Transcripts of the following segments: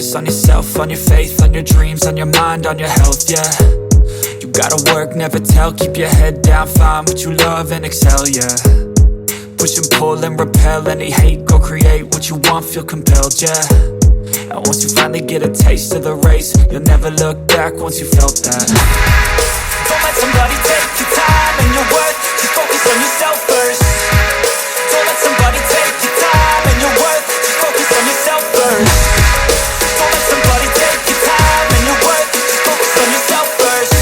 focus on yourself, on your faith, on your dreams, on your mind, on your health, yeah. You gotta work, never tell, keep your head down, find what you love and excel, yeah. Push and pull and repel any hate, go create what you want, feel compelled, yeah. And once you finally get a taste of the race, you'll never look back once you felt that. Don't let somebody take your time and your worth, just focus on yourself first. Don't let somebody take your time and your worth, just focus on yourself first. Don't let somebody take your time and your worth, just focus on yourself first.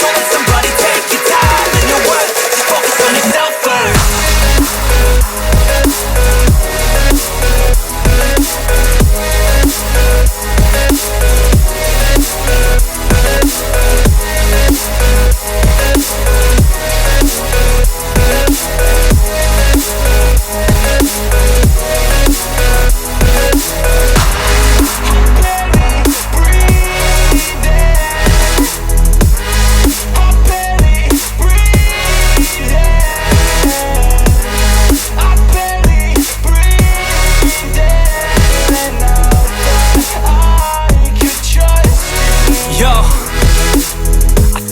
Don't let somebody take your time and your worth, just focus on yourself first.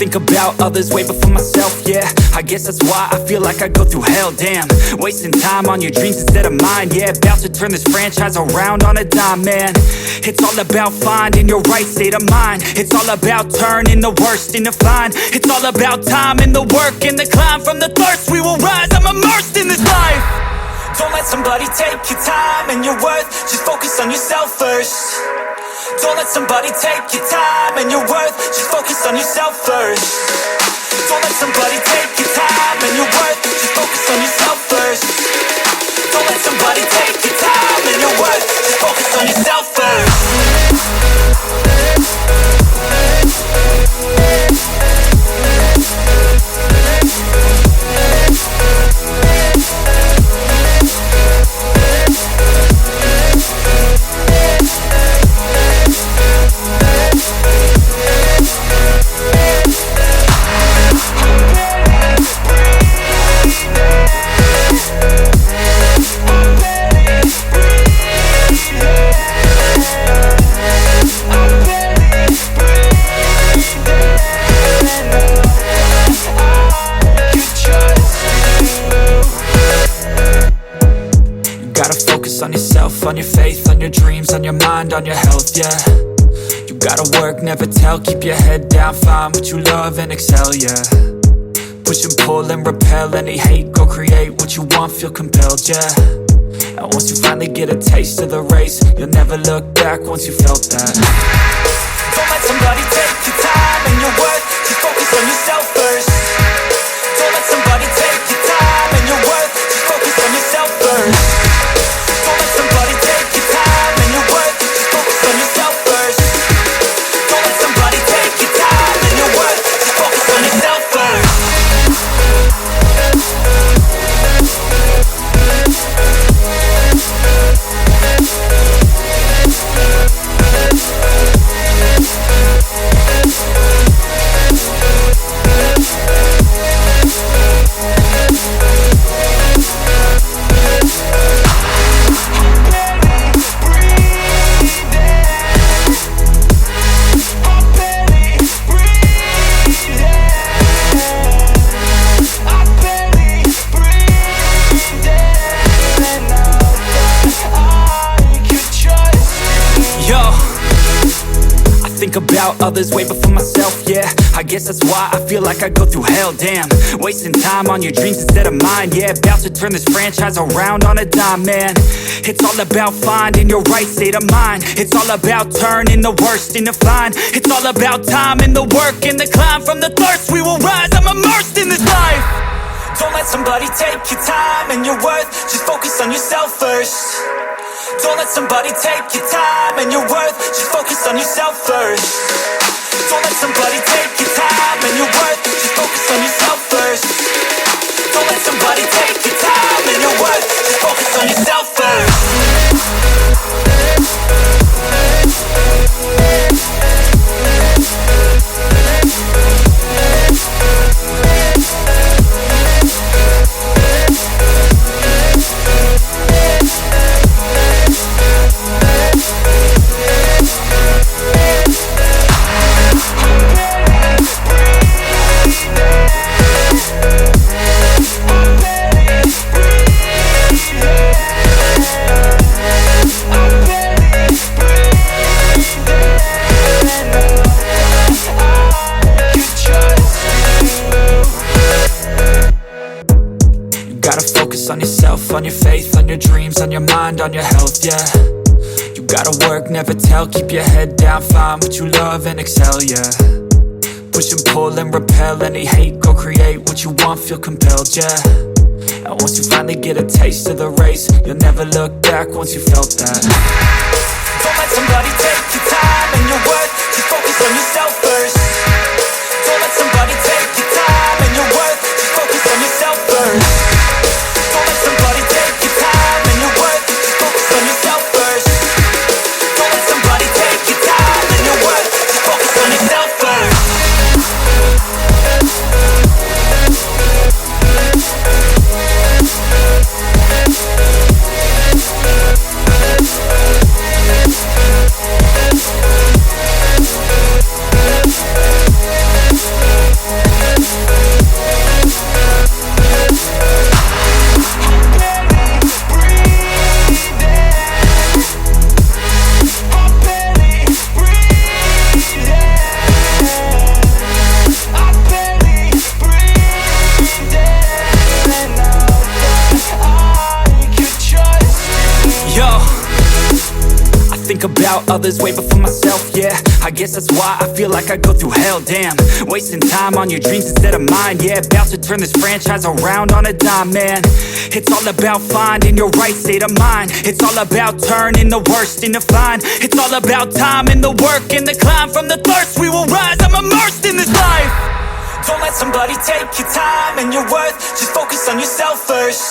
Think about others way before myself, yeah. I guess that's why I feel like I go through hell, damn. Wasting time on your dreams instead of mine, yeah. About to turn this franchise around on a dime, man. It's all about finding your right state of mind. It's all about turning the worst into fine. It's all about time and the work and the climb. From the thirst we will rise, I'm immersed in this life. Don't let somebody take your time and your worth, just focus on yourself first. Don't let somebody take your time and your worth, just focus on yourself first. Don't let somebody take your time and your worth, just focus on yourself first. Don't let somebody take your time and your worth, just focus on yourself first. On yourself, on your faith, on your dreams, on your mind, on your health, yeah. You gotta work, never tell, keep your head down, find what you love and excel, yeah. Push and pull and repel any hate, go create what you want, feel compelled, yeah. And once you finally get a taste of the race, you'll never look back once you felt that. Don't let somebody take your time and your worth, just focus on yourself first. Don't let somebody take your time and your worth, just focus on yourself first. Don't let somebody take your time and your worth, just focus on yourself first. Don't let somebody take your time and your worth, just focus on yourself first. Think about others way before myself, yeah. I guess that's why I feel like I go through hell, damn. Wasting time on your dreams instead of mine, yeah. About to turn this franchise around on a dime, man. It's all about finding your right state of mind. It's all about turning the worst into fine. It's all about time and the work and the climb. From the thirst we will rise, I'm immersed in this life. Don't let somebody take your time and your worth, just focus on yourself first. Don't let somebody take your time and your worth, just focus on yourself first. Don't let somebody take your time and your worth, just focus on yourself first. Don't let somebody take your time and your worth, just focus on yourself first. dreams, on your mind, on your health, yeah. You gotta work, never tell, keep your head down, find what you love and excel, yeah. Push and pull and repel any hate, go create what you want, feel compelled, yeah. And once you finally get a taste of the race, you'll never look back once you felt that. Don't let somebody take your time and your worth, just focus on yourself first. Don't let somebody take your time and your worth, just focus on yourself first. Don't let somebody take your time and your worth, just focus on yourself first. Don't let somebody take your time and your worth, just focus on yourself first. About others way before myself, yeah. I guess that's why I feel like I go through hell, damn. Wasting time on your dreams instead of mine, yeah. About to turn this franchise around on a dime, man. It's all about finding your right state of mind. It's all about turning the worst into fine. It's all about time and the work and the climb. From the thirst we will rise, I'm immersed in this life. Don't let somebody take your time and your worth, just focus on yourself first.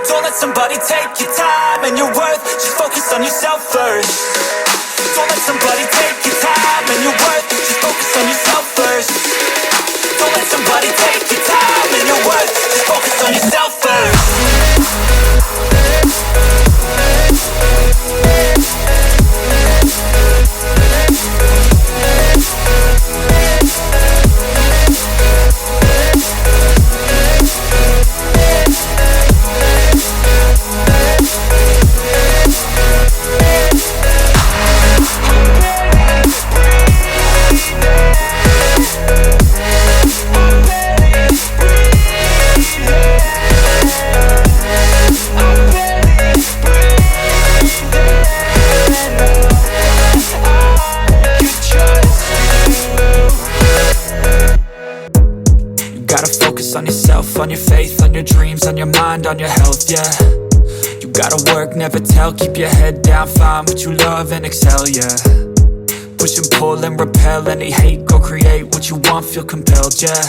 Don't let somebody take your time and your worth, just focus on yourself first. Don't let somebody take your time and your worth, just focus on yourself first. Don't let somebody take your time and your worth, just focus on yourself first. On yourself, on your faith, on your dreams, on your mind, on your health, yeah. You gotta work, never tell, keep your head down, find what you love and excel, yeah. Push and pull and repel any hate, go create what you want, feel compelled, yeah.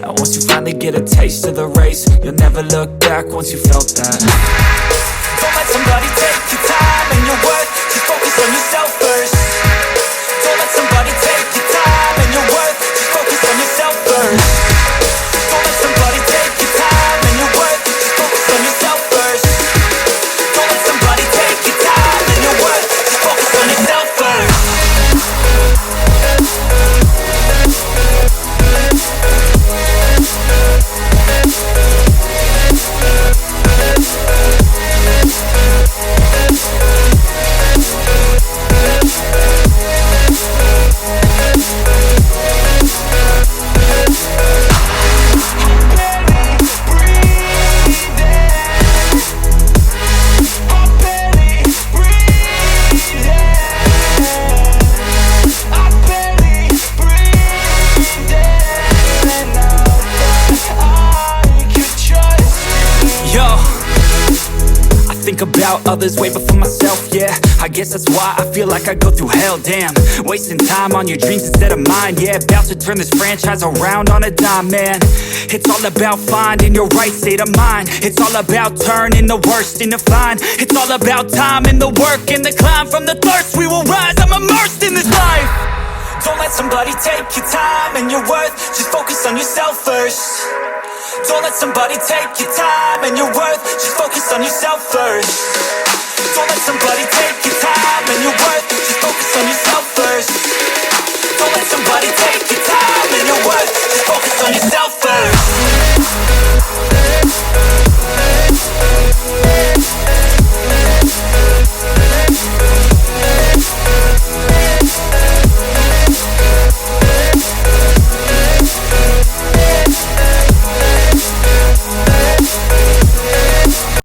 And once you finally get a taste of the race, you'll never look back once you felt that. Don't let somebody take your time and your worth, just focus on yourself first. Don't let somebody take your time and your worth, just focus on yourself first. Don't let somebody take your time and your worth, just focus on yourself first. Don't let somebody take your time and your worth, just focus on yourself first. About others way before myself, yeah. I guess that's why I feel like I go through hell, damn. Wasting time on your dreams instead of mine, yeah. About to turn this franchise around on a dime, man. It's all about finding your right state of mind. It's all about turning the worst into fine. It's all about time and the work and the climb. From the thirst we will rise, I'm immersed in this life. Don't let somebody take your time and your worth, just focus on yourself first. Don't let somebody take your time and your worth, just focus on yourself first.